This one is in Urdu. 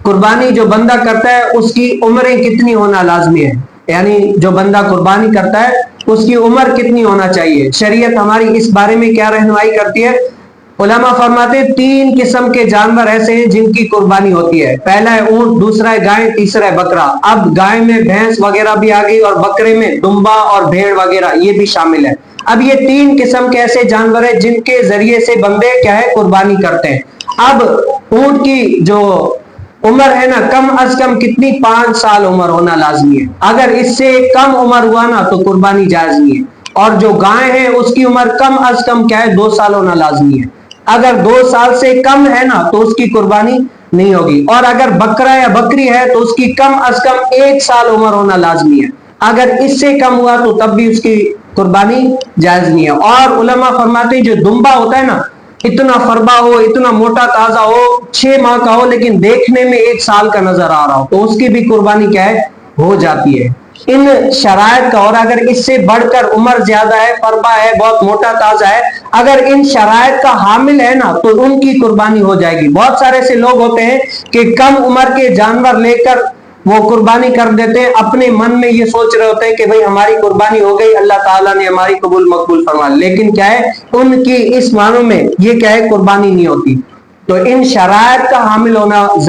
قربانی جو بندہ کرتا ہے اس کی عمریں کتنی ہونا لازمی ہے، یعنی جو بندہ قربانی کرتا ہے اس کی عمر کتنی ہونا چاہیے، شریعت ہماری اس بارے میں کیا رہنمائی کرتی ہے؟ علماء فرماتے ہیں 3 قسم کے جانور ایسے ہیں جن کی قربانی ہوتی ہے، پہلا ہے اونٹ، دوسرا ہے گائے، تیسرا ہے بکرا۔ اب گائے میں بھینس وغیرہ بھی آ گئی اور بکرے میں دمبا اور بھیڑ وغیرہ یہ بھی شامل ہے۔ اب یہ 3 قسم کے ایسے جانور ہیں جن کے ذریعے سے بندے کیا ہے قربانی کرتے ہیں۔ اب اونٹ کی جو عمر ہے نا، کم از کم کتنی 5 سال عمر ہونا لازمی ہے، اگر اس سے کم عمر ہوا نا تو قربانی جائز نہیں ہے۔ اور جو گائے ہے اس کی عمر کم از کم کیا ہے 2 سال ہونا لازمی ہے، اگر 2 سال سے کم ہے نا تو اس کی قربانی نہیں ہوگی۔ اور اگر بکرا یا بکری ہے تو اس کی کم از کم 1 سال عمر ہونا لازمی ہے، اگر اس سے کم ہوا تو تب بھی اس کی قربانی جائز نہیں ہے۔ اور علماء فرماتے ہیں جو دمبا ہوتا ہے نا، اتنا فربا ہو، اتنا موٹا تازہ ہو، 6 ماہ کا ہو لیکن دیکھنے میں 1 سال کا نظر آ رہا ہو تو اس کی بھی قربانی کیا ہے ہو جاتی ہے ان شرائط کا۔ اور اگر اس سے بڑھ کر عمر زیادہ ہے، فربا ہے، بہت موٹا تازہ ہے، اگر ان شرائط کا حامل ہے نا تو ان کی قربانی ہو جائے گی۔ بہت سارے ایسے لوگ ہوتے ہیں کہ کم عمر کے جانور لے کر وہ قربانی کر دیتے ہیں، اپنے من میں یہ سوچ رہے ہوتے ہیں کہ بھئی ہماری قربانی ہو گئی، اللہ تعالیٰ نے ہماری قبول مقبول فرما لی، لیکن کیا ہے ان کی اس معنوں میں یہ کیا ہے قربانی نہیں ہوتی۔ تو ان شرائط کا حامل ہونا ضروری